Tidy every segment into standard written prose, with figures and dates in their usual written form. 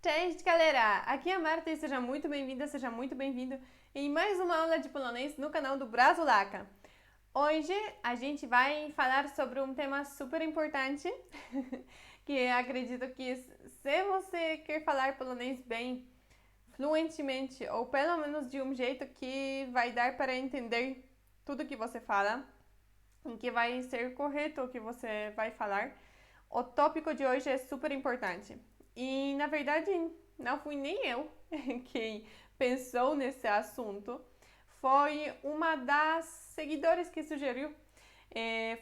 Cześć, galera! Aqui é a Marta e seja muito bem-vinda, seja muito bem-vindo em mais uma aula de polonês no canal do Brasulaca. Hoje a gente vai falar sobre um tema super importante, que acredito que se você quer falar polonês bem, fluentemente, ou pelo menos de um jeito que vai dar para entender tudo que você fala, em que vai ser correto o que você vai falar, o tópico de hoje é super importante. E na verdade não fui nem eu quem pensou nesse assunto, foi uma das seguidoras que sugeriu,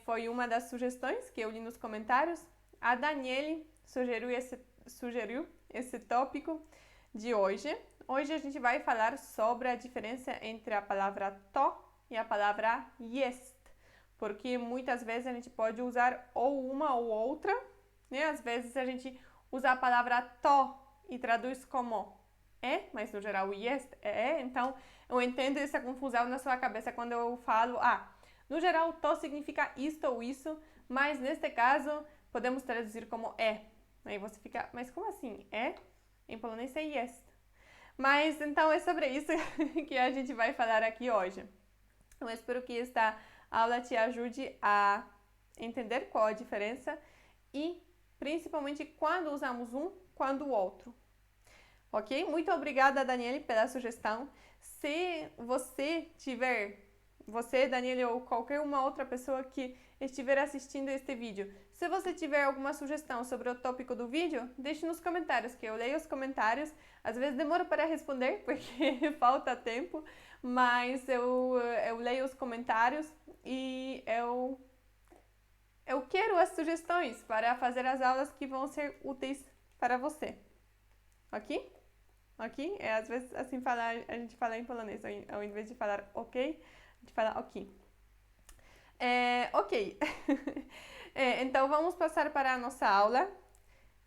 foi uma das sugestões que eu li nos comentários. A Daniele sugeriu esse tópico de hoje. Hoje a gente vai falar sobre a diferença entre a palavra to e a palavra jest, porque muitas vezes a gente pode usar ou uma ou outra, né? Às vezes a gente usa a palavra to e traduz como é, mas no geral jest é. Então eu entendo essa confusão na sua cabeça quando eu falo, no geral to significa isto ou isso, mas neste caso podemos traduzir como é. Aí você fica, mas como assim? É? Em polonês é jest. Mas então é sobre isso que a gente vai falar aqui hoje. Eu espero que esta aula te ajude a entender qual a diferença e principalmente quando usamos um, quando o outro. Ok? Muito obrigada, Daniele, pela sugestão. Se você, Daniele, ou qualquer uma outra pessoa que estiver assistindo este vídeo, se você tiver alguma sugestão sobre o tópico do vídeo, deixe nos comentários, que eu leio os comentários. Às vezes demora para responder, porque falta tempo, mas eu leio os comentários e eu quero as sugestões para fazer as aulas que vão ser úteis para você. Ok? Ok? Às vezes assim a gente fala em polonês, ao invés de falar ok, a gente fala ok. Ok. Então vamos passar para a nossa aula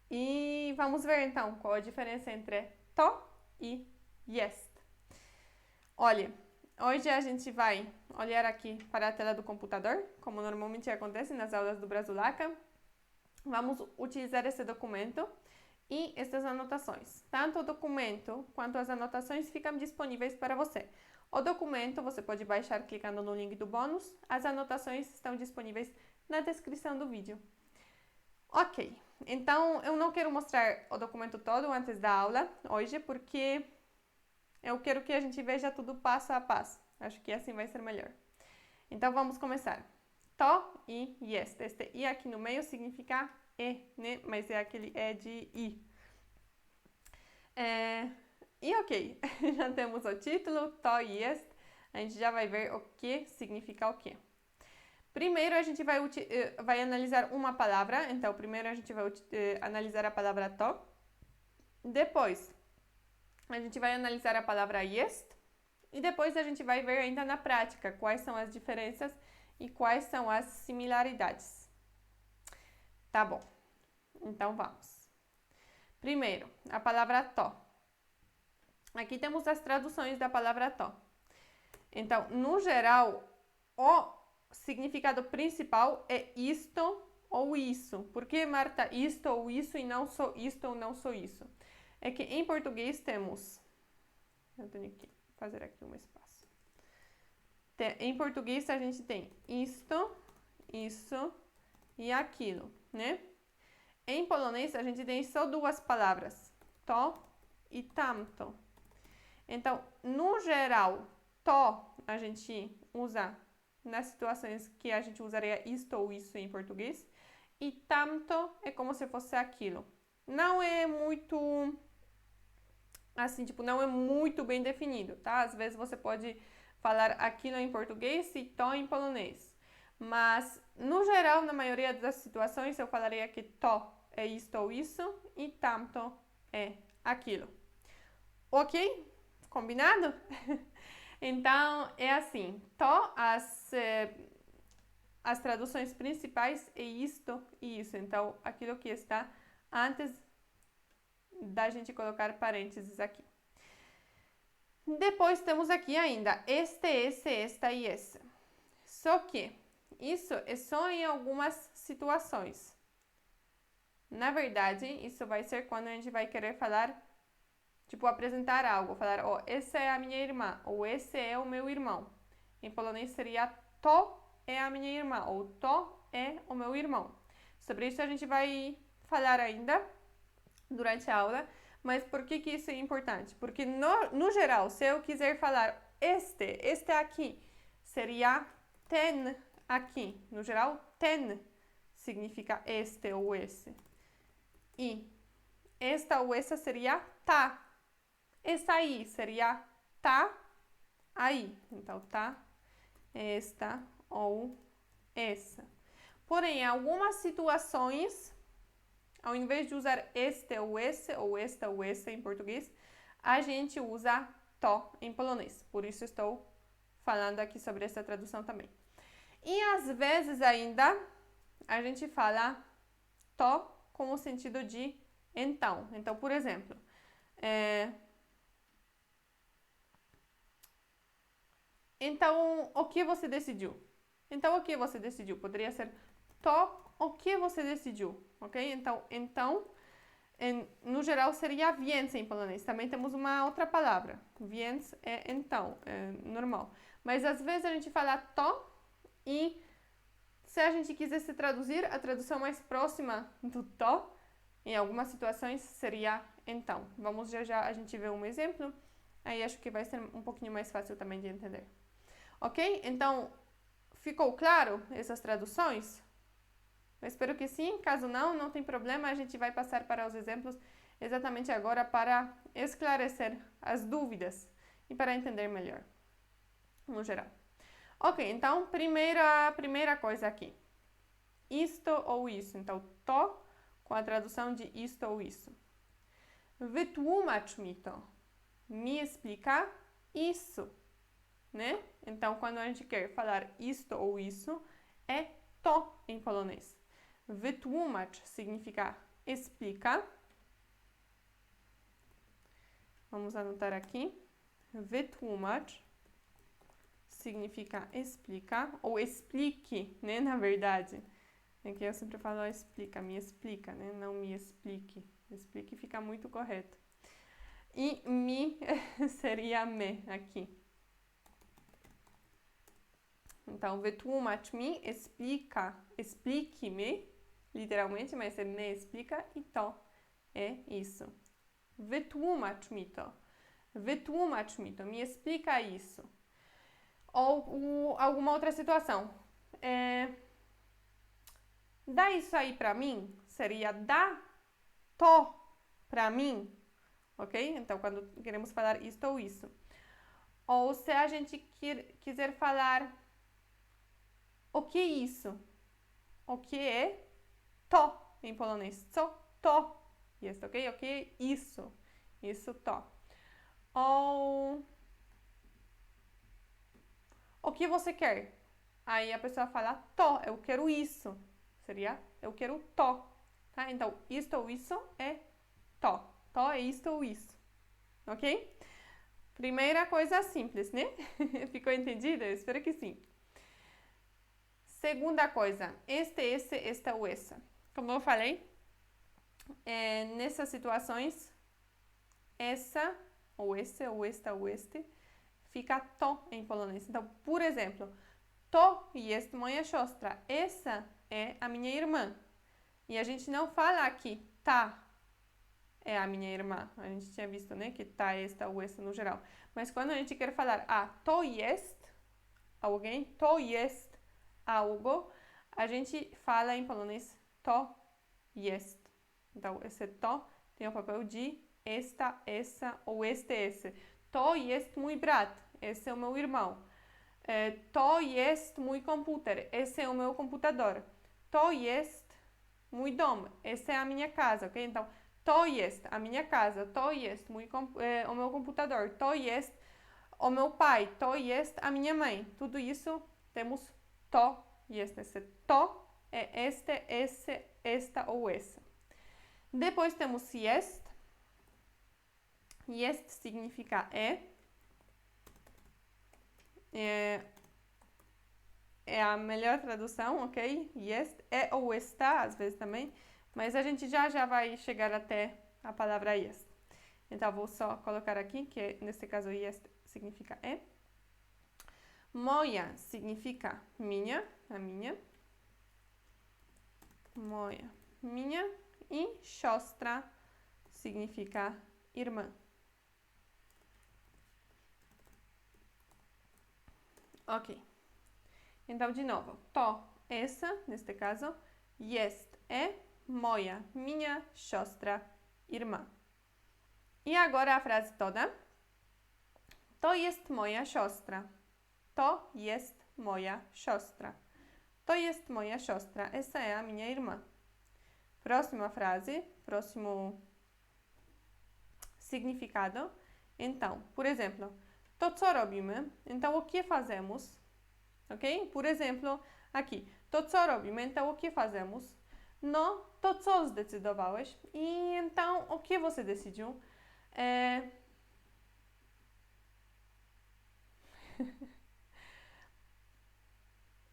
e vamos ver então qual a diferença entre to e jest. Olha, hoje a gente vai olhar aqui para a tela do computador, como normalmente acontece nas aulas do Brasulaca. Vamos utilizar esse documento e essas anotações. Tanto o documento quanto as anotações ficam disponíveis para você. O documento você pode baixar clicando no link do bônus. As anotações estão disponíveis na descrição do vídeo. Ok, então eu não quero mostrar o documento todo antes da aula hoje, porque eu quero que a gente veja tudo passo a passo. Acho que assim vai ser melhor. Então vamos começar. To e jest. Este i aqui no meio significa e, né? Mas é aquele e de i. E ok, já temos o título, to e jest. A gente já vai ver o que significa o que. Primeiro a gente vai analisar uma palavra. Então primeiro a gente vai analisar a palavra to. Depois a gente vai analisar a palavra jest. E depois a gente vai ver ainda na prática quais são as diferenças e quais são as similaridades. Tá bom, então vamos. Primeiro, a palavra to. Aqui temos as traduções da palavra to. Então, no geral, o significado principal é isto ou isso. Por que, Marta, isto ou isso e não só isto ou não só isso? É que em português temos... Eu tenho que fazer aqui um espaço. Em português a gente tem isto, isso e aquilo, né? Em polonês a gente tem só duas palavras, to e tamto. Então, no geral, to a gente usa nas situações que a gente usaria isto ou isso em português, e tamto é como se fosse aquilo. Não é muito... assim, tipo, não é muito bem definido, tá? Às vezes você pode falar aquilo em português e to em polonês. Mas, no geral, na maioria das situações, eu falaria que to é isto ou isso e tamto é aquilo. Ok? Combinado? Então, é assim. To, as traduções principais é isto e isso. Então, aquilo que está antes da gente colocar parênteses aqui. Depois temos aqui ainda este, esse, esta e essa. Só que isso é só em algumas situações. Na verdade, isso vai ser quando a gente vai querer falar, tipo, apresentar algo. Falar, ó, essa é a minha irmã, ou esse é o meu irmão. Em polonês seria to é a minha irmã, ou to é o meu irmão. Sobre isso a gente vai falar ainda durante a aula, mas por que isso é importante? Porque no geral, se eu quiser falar este aqui, seria ten aqui. No geral, ten significa este ou esse. E esta ou essa seria tá. Essa aí seria tá aí. Então, tá, esta ou essa. Porém, em algumas situações, ao invés de usar este ou esse, ou esta ou esse em português, a gente usa to em polonês. Por isso estou falando aqui sobre essa tradução também. E às vezes ainda a gente fala to com o sentido de então. Então, por exemplo, então o que você decidiu? Então o que você decidiu? Poderia ser to o que você decidiu, ok? Então no geral seria więc em polonês. Também temos uma outra palavra. Więc é então, é normal. Mas às vezes a gente fala to e se a gente quisesse traduzir, a tradução mais próxima do to, em algumas situações, seria então. Vamos já a gente ver um exemplo. Aí acho que vai ser um pouquinho mais fácil também de entender. Ok? Então, ficou claro essas traduções? Eu espero que sim. Caso não, não tem problema. A gente vai passar para os exemplos exatamente agora para esclarecer as dúvidas e para entender melhor, no geral. Ok, então, primeira coisa aqui. Isto ou isso. Então, to com a tradução de isto ou isso. Wytłumacz mi to. Me explica isso, né? Então, quando a gente quer falar isto ou isso, é to em polonês. Wytłumacz significa explica. Vamos anotar aqui. Wytłumacz significa explica, ou explique, né, na verdade. Aqui eu sempre falo explica, me explica, né, não me explique. Explique fica muito correto. E me seria me aqui. Então, wytłumacz mi, explica, explique-me, literalmente, mas é me explica e to é isso. Wytłumacz mi to. Wytłumacz mi to, me explica isso. Ou alguma outra situação. Dá isso aí pra mim, seria dá to pra mim, ok? Então, quando queremos falar isto ou isso. Ou se a gente quiser falar o que é isso? O que é to em polonês? Co to jest, ok? O que é isso? Isso to. Ou o que você quer? Aí a pessoa fala to, eu quero isso. Seria eu quero to. Tá? Então, isto ou isso é to. To é isto ou isso. Ok? Primeira coisa simples, né? Ficou entendido? Eu espero que sim. Segunda coisa, este, esse, esta ou essa. Como eu falei, nessas situações, essa, ou esse, ou esta, ou este, fica to em polonês. Então, por exemplo, to jest moja siostra. Essa é a minha irmã. E a gente não fala aqui tá é a minha irmã. A gente tinha visto, né, que tá, esta ou essa no geral. Mas quando a gente quer falar to jest alguém, to jest algo, a gente fala em polonês to jest. Então, esse to tem o papel de esta, essa ou este, esse. To jest mój brat. Esse é o meu irmão. To jest mój komputer. Esse é o meu computador. To jest mój dom. Essa é a minha casa, ok? Então, to jest a minha casa. To jest o meu computador. To jest o meu pai. To jest a minha mãe. Tudo isso temos to jest. Esse to é este, esse, esta ou essa. Depois temos jest. Jest significa é a melhor tradução, ok? Jest é ou está, às vezes também. Mas a gente já vai chegar até a palavra jest. Então, vou só colocar aqui, que nesse caso jest significa é. Moja significa minha, a minha. Moja, minha. E siostra significa irmã. Ok. Então, de novo, to, essa, neste caso, jest, é, moja, minha, siostra, irmã. E agora a frase toda. To jest moja siostra. To jest moja siostra. To jest moja siostra. Essa é a minha irmã. Próxima frase, próximo significado. Então, por exemplo, to co robimy? Então, o que fazemos? Ok? Por exemplo, aqui. To co robimy? Então, o que fazemos? No, to co zdecydowałeś? E então, o que você decidiu?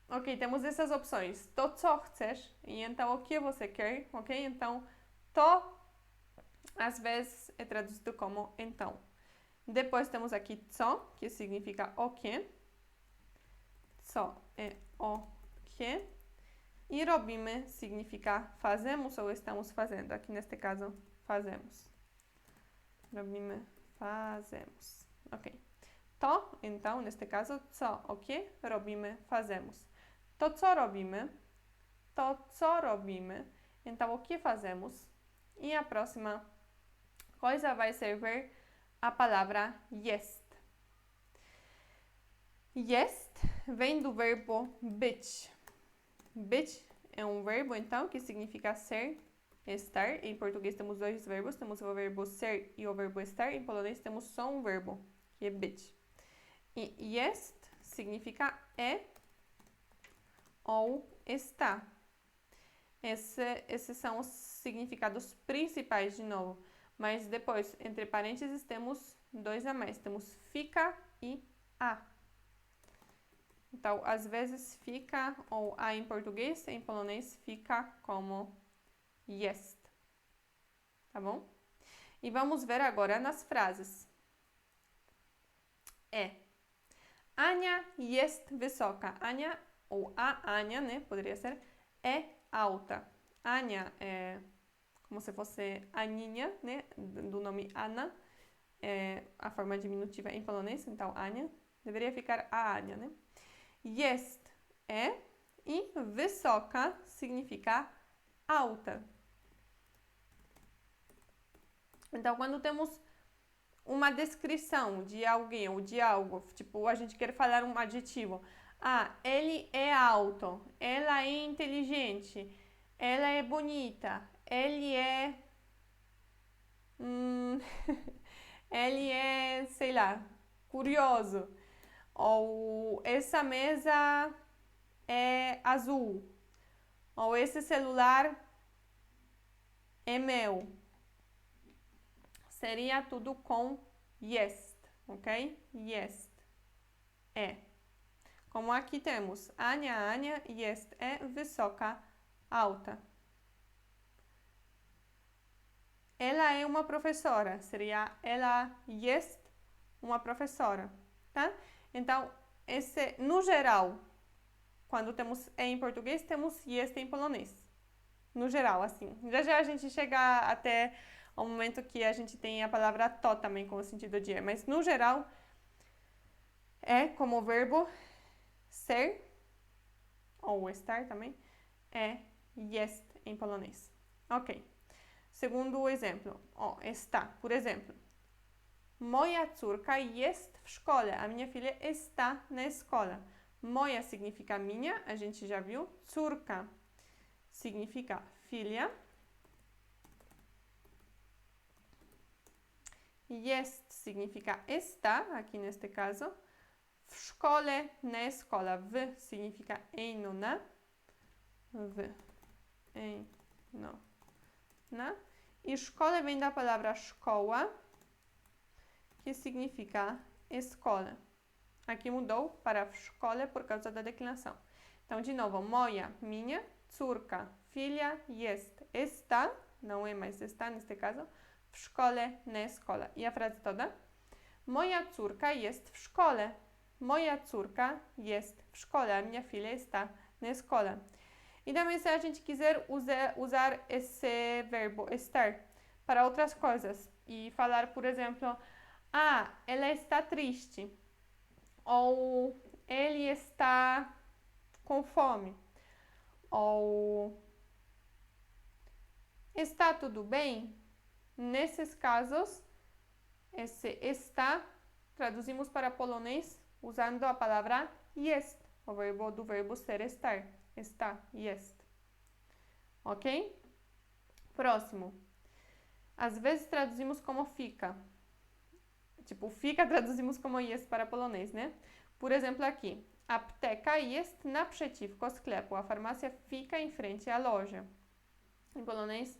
Ok, temos essas opções. To co chcesz? E então, o que você quer? Ok? Então, to às vezes é traduzido como então. Depois temos aqui co, que significa o que. Co é o que. E robimy significa fazemos ou estamos fazendo. Aqui neste caso, fazemos. Robimy, fazemos. Ok. To, então, neste caso, co, o que robimy, fazemos. To co robimy, to co robimy, então o que fazemos? E a próxima coisa vai ser ver a palavra jest. Jest vem do verbo być. Być é um verbo, então, que significa ser, estar. Em português temos dois verbos, temos o verbo ser e o verbo estar. Em polonês temos só um verbo, que é być. E jest significa é ou está. Esses são os significados principais, de novo. Mas depois, entre parênteses, temos dois a mais. Temos fica e a. Então, às vezes fica ou a em português, em polonês fica como jest. Tá bom? E vamos ver agora nas frases. Ania jest wysoka. Ania, ou a Ania, né? Poderia ser, é alta. Ania é como se fosse Aninha, né? Do nome Anna. É a forma diminutiva em polonês, então Ania. Deveria ficar a Ania, né? Jest é e wysoka significa alta. Então, quando temos uma descrição de alguém ou de algo, tipo, a gente quer falar um adjetivo. Ah, ele é alto, ela é inteligente, ela é bonita, ele é... ele é, sei lá, curioso. Ou essa mesa é azul. Ou esse celular é meu. Seria tudo com jest, ok? Jest. É. Como aqui temos Ania jest é wysoka, alta. Ela é uma professora. Seria ela jest uma professora, tá? Então, no geral, quando temos é em português, temos jest em polonês. No geral, assim. Já a gente chega até o momento que a gente tem a palavra to também com o sentido de é. Mas, no geral, é como verbo ser, ou estar também, é jest em polonês. Ok. Segundo exemplo, está. Por exemplo, moja córka jest w szkole. A minha filha está na escola. Moja significa minha, a gente já viu. Córka significa filha. Jest significa está, aqui neste caso. W szkole, na escola. W significa em, no, na. W, em, no, na. E szkole vem da palavra szkoła, que significa escola. Aqui mudou para w szkole por causa da declinação. Então, de novo, moja, minha, córka, filha, jest, está, não é mais está neste caso, w szkole, na escola. I a frase toda? Moja córka jest w szkole. Moja córka jest w szkole. A minha filha está na escola. E também se a gente quiser usar esse verbo estar para outras coisas e falar, por exemplo, ela está triste ou ele está com fome ou está tudo bem? Nesses casos, esse está traduzimos para polonês usando a palavra jest, o verbo do verbo ser estar. Está, jest. Ok? Próximo. Às vezes traduzimos como fica. Tipo, fica traduzimos como jest para polonês, né? Por exemplo, aqui. Apteka jest naprzeciwko sklepu. A farmácia fica em frente à loja. Em polonês,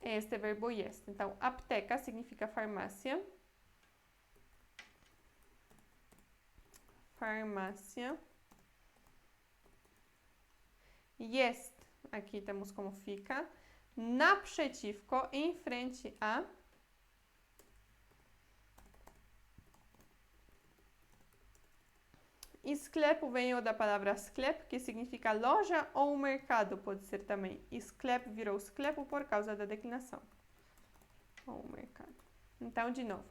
é este verbo jest. Então, apteka significa farmácia. Farmácia. Jest, aqui temos como fica. Naprzeciwko, em frente a. E sklepu vem da palavra sklep, que significa loja ou mercado, pode ser também. E sklep virou sklepu por causa da declinação. Ou mercado. Então, de novo.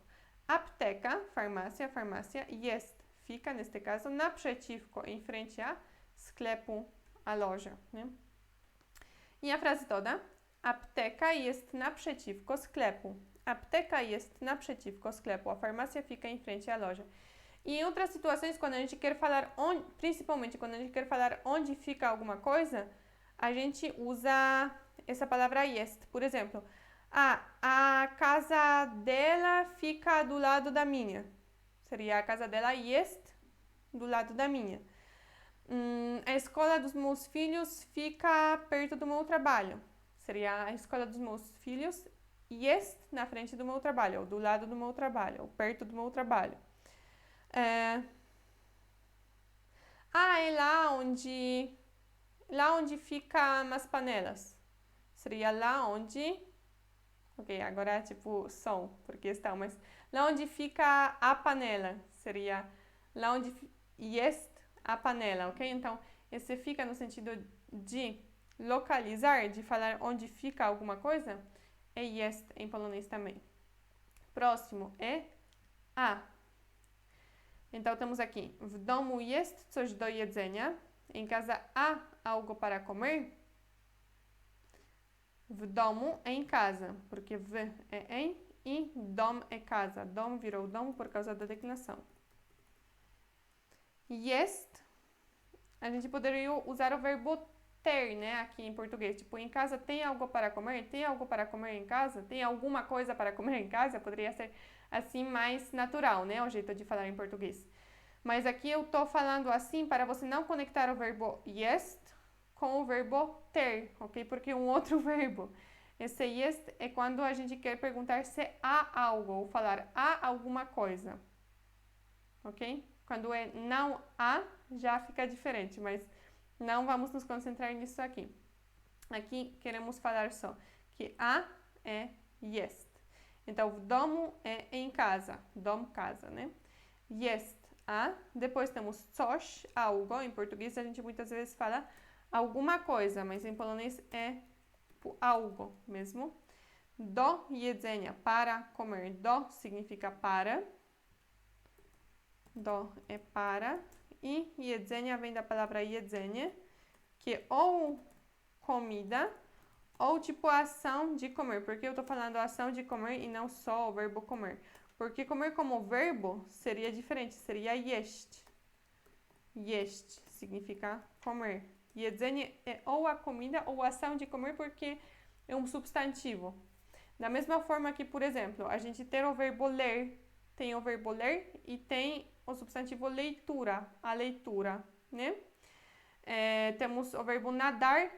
Apteka, farmácia, farmácia. Jest, fica, neste caso, naprzeciwko, em frente a. Sklepu, a loja, né? I a frase toda. Apteka jest naprzeciwko sklepu. Apteka jest naprzeciwko sklepu. A farmácia fica em frente à loja. E em outras situações, quando a gente quer falar onde, principalmente quando a gente quer falar onde fica alguma coisa, a gente usa essa palavra jest. Por exemplo, a casa dela fica do lado da minha. Seria a casa dela jest do lado da minha. A escola dos meus filhos fica perto do meu trabalho. Seria a escola dos meus filhos jest na frente do meu trabalho, ou do lado do meu trabalho, ou perto do meu trabalho. É lá onde ficam as panelas. Seria lá onde... Ok, agora tipo som, porque está, mas lá onde fica a panela. Seria lá onde jest a panela, ok? Então, esse fica no sentido de localizar, de falar onde fica alguma coisa, é jest em polonês também. Próximo é a. Então, temos aqui, w domu jest coś do jedzenia. Em casa há algo para comer. W domu é em casa, porque w é em e dom é casa. Dom virou domo por causa da declinação. Jest, a gente poderia usar o verbo ter, né, aqui em português. Tipo, em casa tem algo para comer? Tem algo para comer em casa? Tem alguma coisa para comer em casa? Poderia ser assim mais natural, né, o jeito de falar em português. Mas aqui eu tô falando assim para você não conectar o verbo jest com o verbo ter, ok? Porque é um outro verbo. Esse jest é quando a gente quer perguntar se há algo, ou falar há alguma coisa, ok? Quando é não há, já fica diferente, mas não vamos nos concentrar nisso aqui. Aqui queremos falar só que há é jest. Então, w domu é em casa, dom, casa, né? Jest, há. Depois temos coś, algo. Em português a gente muitas vezes fala alguma coisa, mas em polonês é algo mesmo. Do jedzenia, para comer. Do significa para. Do é para. E jedzenia vem da palavra jedzenie, que é ou comida ou tipo a ação de comer. Por que eu estou falando ação de comer e não só o verbo comer? Porque comer como verbo seria diferente, seria jeść. Jeść significa comer. Jedzenie é ou a comida ou a ação de comer porque é um substantivo. Da mesma forma que, por exemplo, a gente tem o verbo ler, tem o verbo ler e tem o substantivo leitura, a leitura, né? Temos o verbo nadar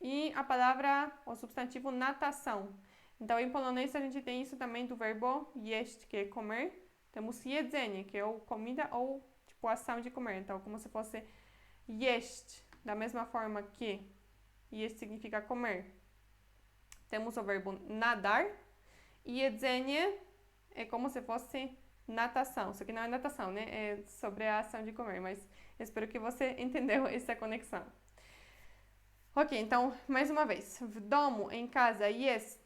e a palavra, o substantivo natação. Então, em polonês, a gente tem isso também do verbo jeść, que é comer. Temos jedzenie, que é ou comida ou tipo ação de comer. Então, como se fosse jeść, da mesma forma que jeść significa comer. temos o verbo nadar. E jedzenie é como se fosse natação, só que não é natação, né? É sobre a ação de comer, mas espero que você entendeu essa conexão. Ok, então, mais uma vez. W domu, em casa, jest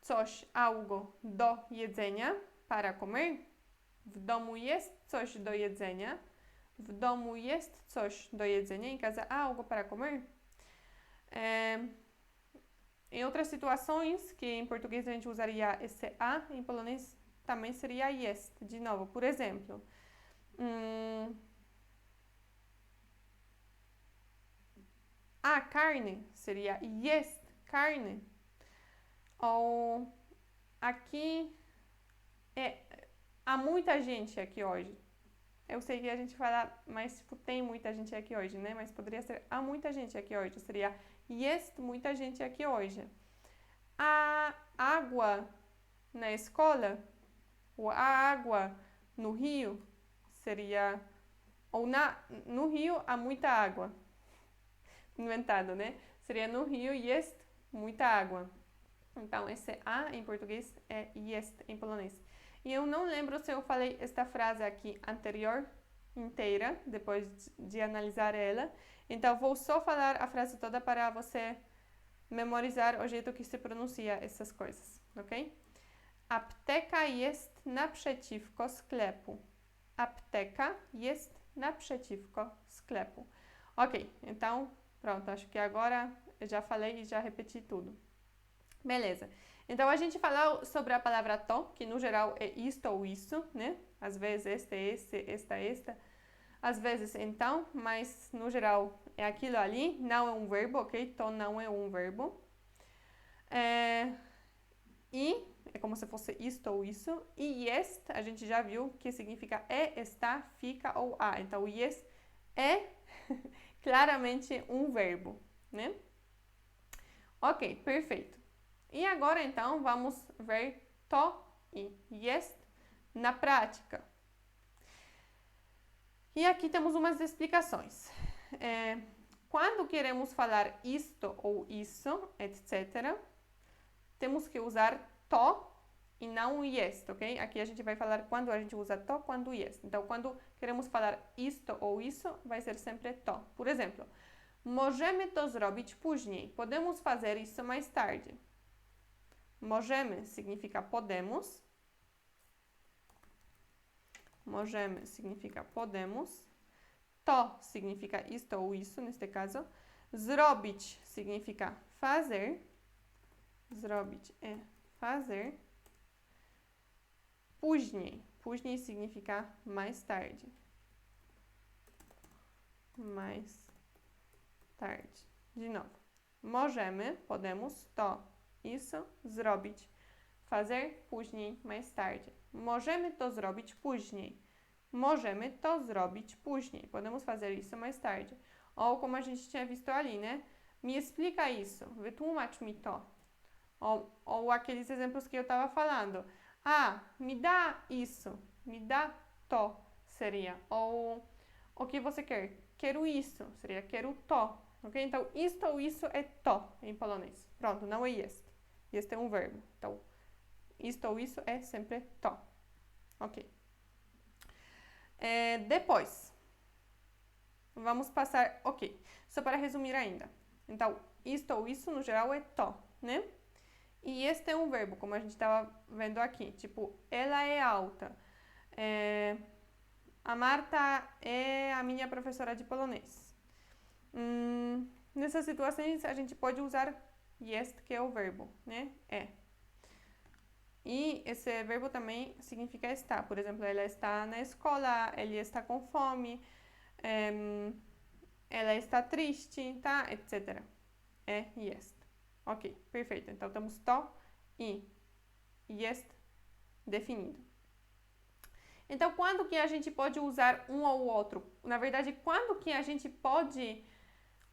coś, algo do jedzenia, para comer. W domu jest coś do jedzenia. W domu jest coś do jedzenia. Em casa há algo para comer. Em outras situações, que em português a gente usaria esse a, em polonês também seria jest. De novo, por exemplo, a carne seria jest carne. Ou aqui há muita gente aqui hoje. Eu sei que a gente fala, mas tipo, tem muita gente aqui hoje, né? Mas poderia ser há muita gente aqui hoje. Seria jest muita gente aqui hoje. A água na escola, ou a água no rio, seria... Ou no rio há muita água. Inventado, né? Seria no rio jest muita água. Então, esse a em português é jest em polonês. E eu não lembro se eu falei esta frase aqui anterior inteira, depois de analisar ela. Então, vou só falar a frase toda para você memorizar o jeito que se pronuncia essas coisas, ok? Apteka jest naprzeciwko sklepu. Apteka jest naprzeciwko sklepu. Ok, então, pronto, acho que agora eu já falei e já repeti tudo. Beleza. Então, a gente falou sobre a palavra to, que no geral é isto ou isso, né? Às vezes este, esta. Às vezes então, mas no geral é aquilo ali. Não é um verbo, ok? To não é um verbo. E é como se fosse isto ou isso. E jest, a gente já viu que significa está, fica ou há. Então, o jest é claramente um verbo, né? Ok, perfeito. E agora, então, vamos ver to e jest na prática. E aqui temos umas explicações. Quando queremos falar isto ou isso, etc., temos que usar to e não jest, ok? Aqui a gente vai falar quando a gente usa to, quando jest. Então, quando queremos falar isto ou isso, vai ser sempre to. Por exemplo, możemy to zrobić później. Podemos fazer isso mais tarde. Możemy significa podemos. Możemy significa podemos. To significa isto ou isso, neste caso. Zrobić significa fazer. Zrobić é fazer. Później. Później significa mais tarde. Mais tarde. De novo. Możemy, podemos, to, isso, zrobić. Fazer później, mais tarde. Możemy to zrobić później. Możemy to zrobić później. Podemos fazer isso mais tarde. Ou como a gente tinha visto ali, né? Me explica isso. Wytłumacz mi to. Ou aqueles exemplos que eu estava falando. Me dá isso. Me dá to. Seria. Ou o que você quer? Quero isso. Seria quero to. Ok? Então, isto ou isso é to em polonês. Pronto, não é jest. Jest é um verbo. Então, isto ou isso é sempre to. Ok. Depois, vamos passar... Ok, só para resumir ainda. Então, isto ou isso, no geral, é to, né? E este é um verbo, como a gente estava vendo aqui. Tipo, ela é alta. A Marta é a minha professora de polonês. Nessas situações, a gente pode usar jest, que é o verbo, né? É. E esse verbo também significa estar. Por exemplo, ela está na escola, ele está com fome, ela está triste, tá? Etc. É jest. Ok, perfeito. Então, temos to e jest definido. Então, quando que a gente pode usar um ou outro? Na verdade, quando que a gente pode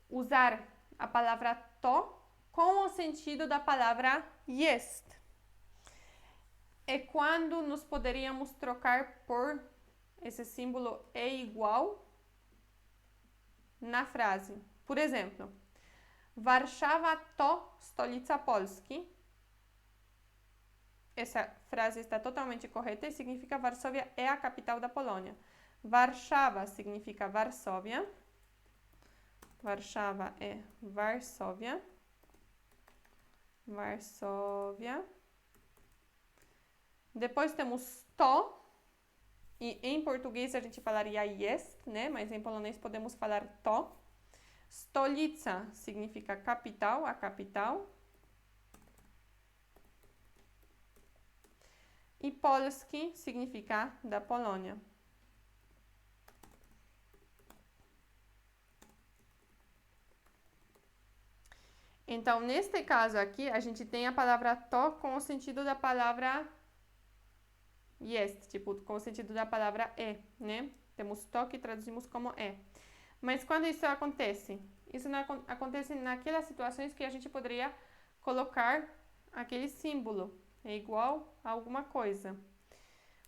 usar a palavra to com o sentido da palavra jest? É quando nos poderíamos trocar por esse símbolo é igual na frase. Por exemplo, Warszawa to stolica Polski. Essa frase está totalmente correta e significa Varsóvia é a capital da Polônia. Warszawa significa Varsóvia. Warszawa é Varsóvia. Varsóvia. Depois temos to. E em português a gente falaria jest, né? Mas em polonês podemos falar to. Stolica significa capital, a capital. E Polski significa da Polônia. Então, neste caso aqui, a gente tem a palavra to com o sentido da palavra jest, tipo, com o sentido da palavra é, né? Temos to que traduzimos como é. Mas quando isso acontece? Isso não acontece naquelas situações que a gente poderia colocar aquele símbolo. É igual a alguma coisa.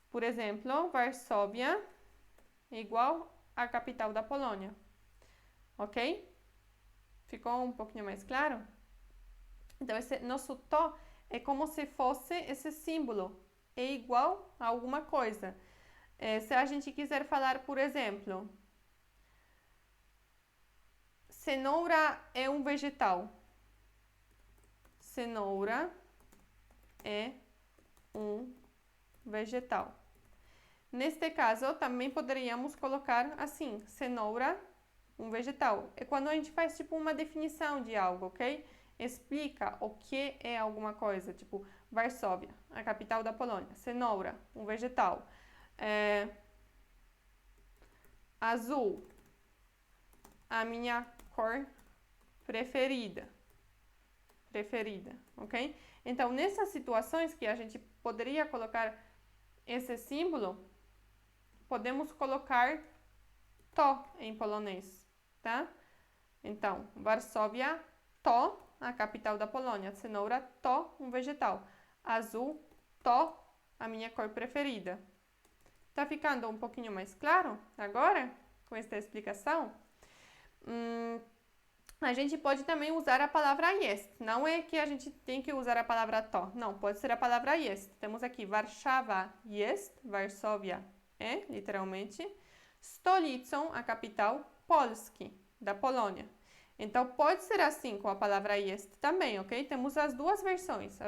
Por exemplo, Varsóvia é igual à capital da Polônia. Ok? Ficou um pouquinho mais claro? Então, esse nosso to é como se fosse esse símbolo. É igual a alguma coisa. Se a gente quiser falar, por exemplo, cenoura é um vegetal. Cenoura é um vegetal. Neste caso, também poderíamos colocar assim, cenoura, um vegetal. É quando a gente faz tipo uma definição de algo, ok? Explica o que é alguma coisa, tipo Varsóvia, a capital da Polônia. Cenoura, um vegetal. Azul, a minha cor preferida. Ok? Então, nessas situações que a gente poderia colocar esse símbolo, podemos colocar to em polonês, tá? Então, Varsóvia, to, a capital da Polônia. Cenoura, to, um vegetal. Azul, to, a minha cor preferida. Tá ficando um pouquinho mais claro agora, com esta explicação? A gente pode também usar a palavra jest. Não é que a gente tem que usar a palavra to. Não, pode ser a palavra jest. Temos aqui Warszawa jest, Varsóvia é, literalmente. Stolicą, a capital, Polski, da Polônia. Então, pode ser assim com a palavra jest também, ok? Temos as duas versões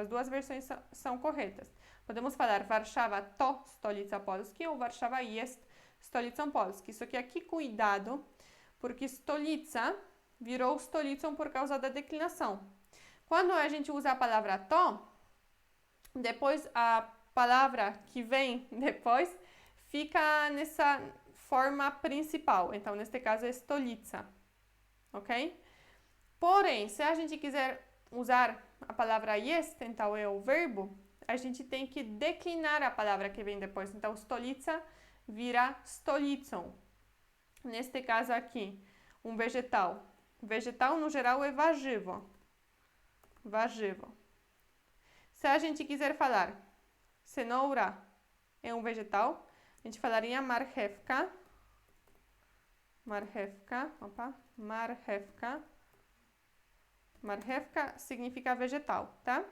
são corretas. Podemos falar Warszawa to stolica Polski ou Warszawa jest stolicą Polski. Só que aqui, cuidado, porque stolica virou stolicą por causa da declinação. Quando a gente usa a palavra to, depois a palavra que vem depois fica nessa forma principal. Então, neste caso, é stolica. Ok? Porém, se a gente quiser usar a palavra jest, então é o verbo, a gente tem que declinar a palavra que vem depois. Então, stolica vira stolicą. Neste caso aqui, um vegetal. Vegetal, no geral, é warzywo. Warzywo. Se a gente quiser falar cenoura é um vegetal, a gente falaria marchewka. Marchewka, opa, marchewka. Marchewka significa vegetal, tá?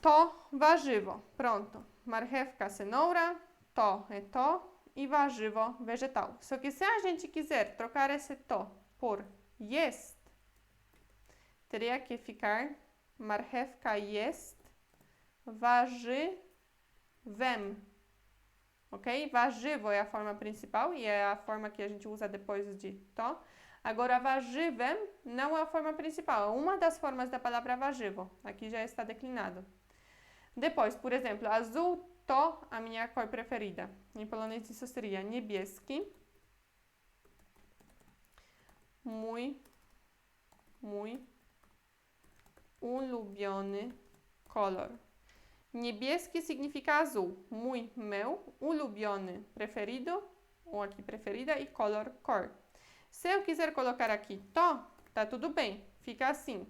To, warzywo. Pronto. Marchewka, cenoura. To é to. E warzywo, vegetal. Só que se a gente quiser trocar esse to por jest, teria que ficar marchewka jest warzywem. Ok? Warzywo é a forma principal e é a forma que a gente usa depois de to. Agora, warzywem não é a forma principal, é uma das formas da palavra warzywo. Aqui já está declinado. Depois, por exemplo, azul, to, a minha cor preferida. Em polonês isso seria niebieski. Mój ulubiony kolor. Niebieski significa azul. Mój, meu, ulubiony, preferido, ou aqui preferida, e color, cor. Se eu quiser colocar aqui to, tá tudo bem, fica assim.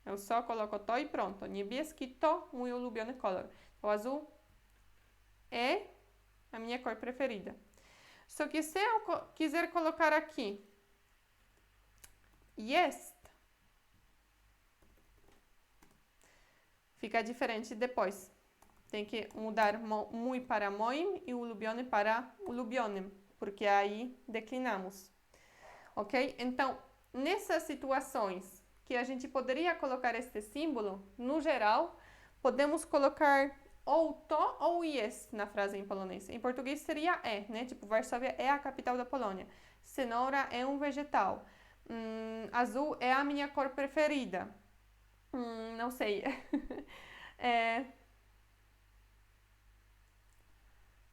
Eu só coloco to e pronto. Niebieski to, mój ulubiony kolor. O azul é a minha cor preferida. Só que se eu quiser colocar aqui jest. Fica diferente depois. Tem que mudar mój para moim e ulubiony para ulubionym, porque aí declinamos. Ok? Então, nessas situações que a gente poderia colocar este símbolo, no geral, podemos colocar ou to ou jest na frase em polonês. Em português seria né? Tipo, Varsóvia é a capital da Polônia. Cenoura é um vegetal. Azul é a minha cor preferida. Não sei.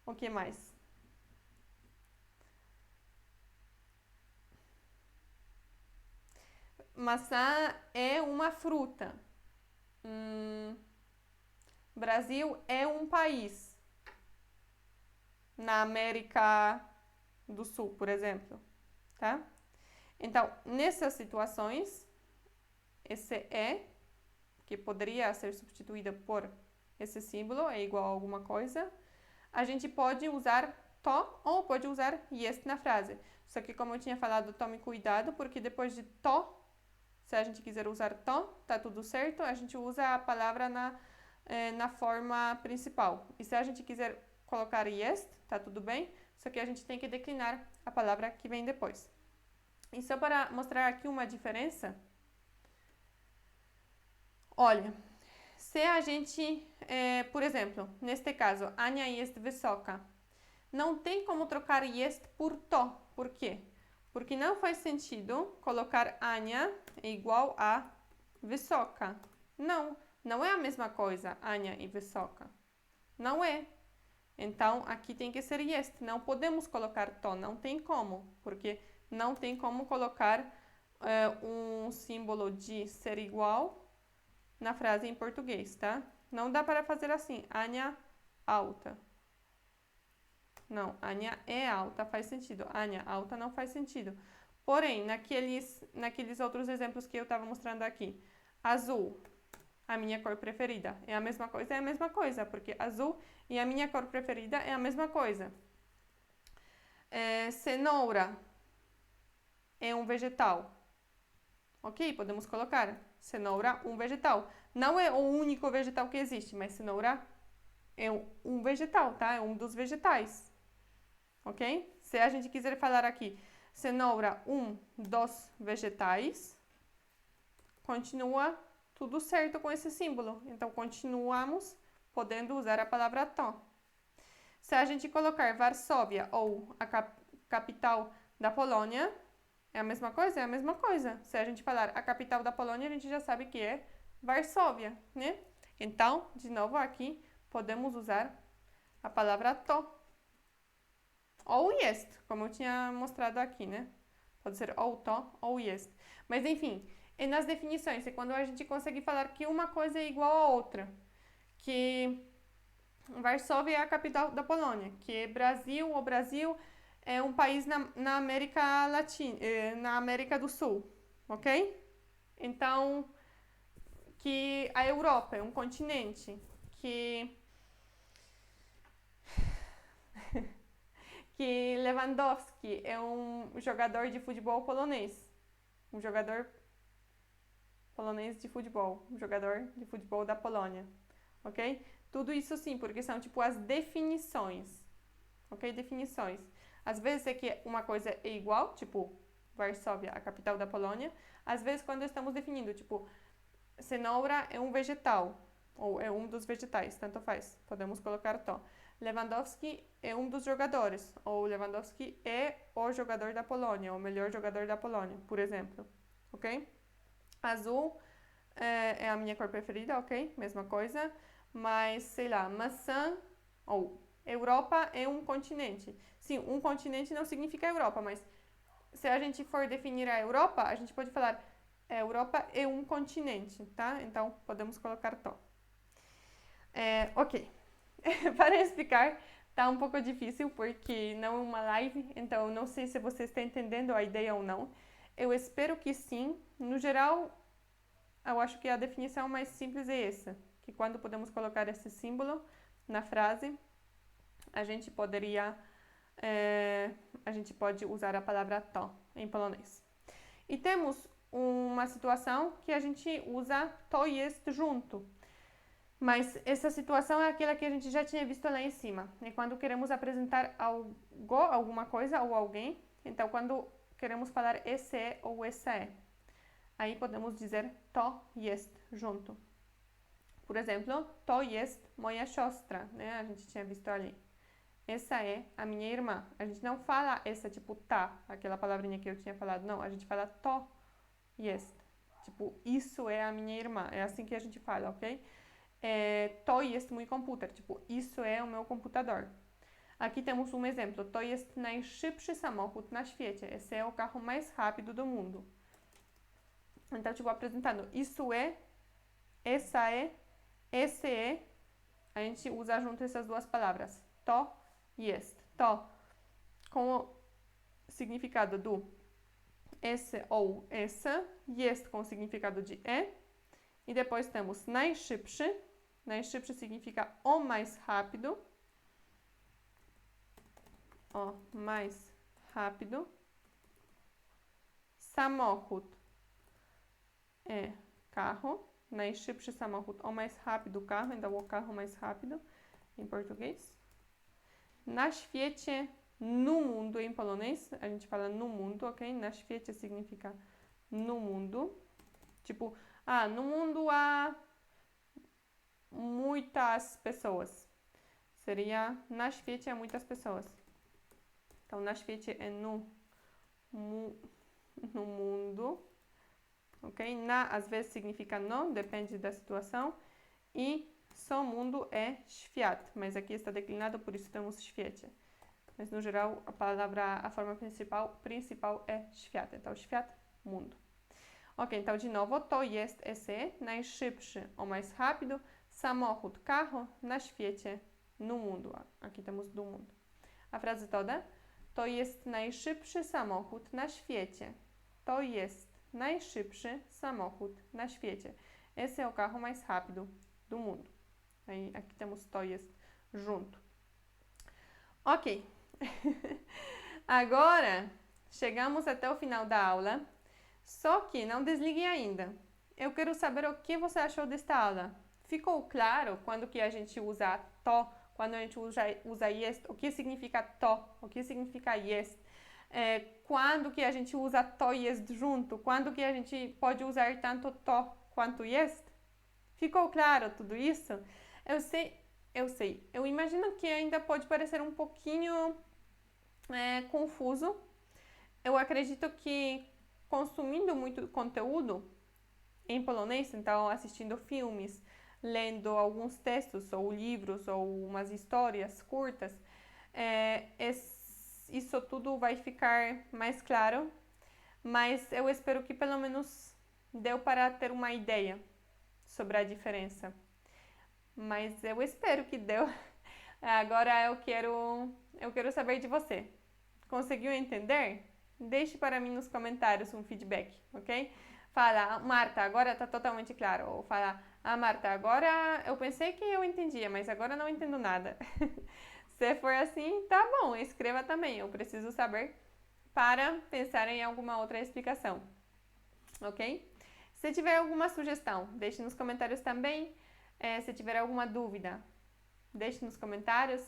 O que mais? Maçã é uma fruta. Brasil é um país. Na América do Sul, por exemplo, tá? Então, nessas situações, esse que poderia ser substituído por esse símbolo, é igual a alguma coisa, a gente pode usar to ou pode usar jest na frase. Só que, como eu tinha falado, tome cuidado, porque depois de to, se a gente quiser usar to, tá tudo certo, a gente usa a palavra na forma principal. E se a gente quiser colocar jest, tá tudo bem, só que a gente tem que declinar a palavra que vem depois. E só para mostrar aqui uma diferença, olha, se a gente, por exemplo, neste caso, Ania jest wysoka, não tem como trocar jest por to. Por quê? Porque não faz sentido colocar Ania igual a wysoka. Não é a mesma coisa, Ania e wysoka. Não é. Então, aqui tem que ser jest. Não podemos colocar to, não tem como, porque não tem como colocar um símbolo de ser igual na frase em português, tá? Não dá para fazer assim, Ania alta. Não, Ania é alta, faz sentido. Ania alta não faz sentido. Porém, naqueles outros exemplos que eu estava mostrando aqui, azul, a minha cor preferida, é a mesma coisa, porque azul e a minha cor preferida é a mesma coisa. Cenoura é um vegetal. Ok, podemos colocar cenoura, um vegetal. Não é o único vegetal que existe, mas cenoura é um vegetal, tá? É um dos vegetais. Ok? Se a gente quiser falar aqui, cenoura, um dos vegetais, continua tudo certo com esse símbolo. Então, continuamos podendo usar a palavra to. Se a gente colocar Varsóvia ou a capital da Polônia, é a mesma coisa? É a mesma coisa. Se a gente falar a capital da Polônia, a gente já sabe que é Varsóvia, né? Então, de novo aqui, podemos usar a palavra to. Ou jest, como eu tinha mostrado aqui, né? Pode ser ou to ou jest. Mas, enfim, nas definições, é quando a gente consegue falar que uma coisa é igual a outra. Que Varsóvia é a capital da Polônia, que o Brasil é um país na América Latina, na América do Sul, ok? Então, que a Europa é um continente, que Lewandowski é um jogador de futebol polonês, um jogador polonês de futebol, um jogador de futebol da Polônia, ok? Tudo isso sim, porque são tipo as definições, ok? Definições. Às vezes é que uma coisa é igual, tipo Varsóvia, a capital da Polônia. Às vezes quando estamos definindo, tipo, cenoura é um vegetal, ou é um dos vegetais, tanto faz, podemos colocar to. Lewandowski é um dos jogadores, ou Lewandowski é o jogador da Polônia, o melhor jogador da Polônia, por exemplo, ok? Azul é a minha cor preferida, ok? Mesma coisa, mas, sei lá, maçã, ou Europa é um continente. Sim, um continente não significa Europa, mas se a gente for definir a Europa, a gente pode falar a Europa é um continente, tá? Então, podemos colocar to. Ok. Para explicar, tá um pouco difícil porque não é uma live, então não sei se você está entendendo a ideia ou não. Eu espero que sim. No geral, eu acho que a definição mais simples é essa, que quando podemos colocar esse símbolo na frase, a gente pode usar a palavra to em polonês. E temos uma situação que a gente usa to jest junto. Mas essa situação é aquela que a gente já tinha visto lá em cima. É quando queremos apresentar algo, alguma coisa ou alguém. Então, quando queremos falar esse é ou essa é. Aí podemos dizer to jest junto. Por exemplo, to jest moja siostra, né? A gente tinha visto ali. Essa é a minha irmã. A gente não fala essa tipo tá, aquela palavrinha que eu tinha falado. Não, a gente fala to jest. Tipo, isso é a minha irmã. É assim que a gente fala, ok? To jest mój komputer. Tipo, isso é o meu computador. Aqui temos um exemplo. To jest najszybszy samochód na świecie. Esse é o carro mais rápido do mundo. Então, tipo, apresentando isso é, essa é, esse é. A gente usa junto essas duas palavras. To jest. To com o significado do esse ou essa. Jest com o significado de é. E depois temos najszybszy. Najszybszy significa o mais rápido. O mais rápido. Samochód é carro. Najszybszy samochód, o mais rápido carro. Então, o carro mais rápido em português. Na świecie, no mundo em polonês. A gente fala no mundo, ok? Na świecie significa no mundo. Tipo, no mundo há muitas pessoas. Seria na świecie há muitas pessoas. Então, na świecie é no mundo. Ok? Na, às vezes, significa no, depende da situação. E só mundo é świat. Mas aqui está declinado, por isso temos świecie. Mas, no geral, a forma principal é świat. Então, świat, mundo. Ok, então, de novo, to jest esse, najszybszy, o mais rápido, samochód, carro, na świecie, no mundo. Aqui temos do mundo. A frase toda. To jest najszybszy samochód na świecie. To jest najszybszy samochód na świecie. Esse é o carro mais rápido do mundo. Aí, aqui temos to jest junto. Ok. Agora, chegamos até o final da aula. Só que não desligue ainda. Eu quero saber o que você achou desta aula. Ficou claro quando que a gente usa to, quando a gente usa jest, o que significa to, o que significa jest, quando que a gente usa to e jest junto, quando que a gente pode usar tanto to quanto jest? Ficou claro tudo isso? Eu sei. Eu imagino que ainda pode parecer um pouquinho confuso. Eu acredito que consumindo muito conteúdo em polonês, então assistindo filmes, lendo alguns textos ou livros ou umas histórias curtas, isso tudo vai ficar mais claro, mas eu espero que pelo menos deu para ter uma ideia sobre a diferença. Mas eu espero que deu. Agora eu quero saber de você. Conseguiu entender? Deixe para mim nos comentários um feedback, ok? Fala, Marta, agora está totalmente claro. Ou fala, Marta, agora eu pensei que eu entendia, mas agora não entendo nada. Se for assim, tá bom, escreva também. Eu preciso saber para pensar em alguma outra explicação, ok? Se tiver alguma sugestão, deixe nos comentários também. Se tiver alguma dúvida, deixe nos comentários.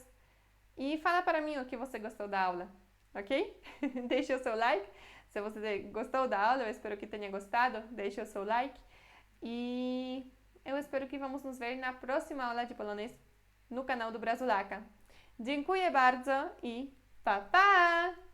E fala para mim o que você gostou da aula, ok? Deixe o seu like. Se você gostou da aula, eu espero que tenha gostado. Deixe o seu like. E eu espero que vamos nos ver na próxima aula de polonês no canal do Brazulaca. Dziękuję bardzo i pa pa!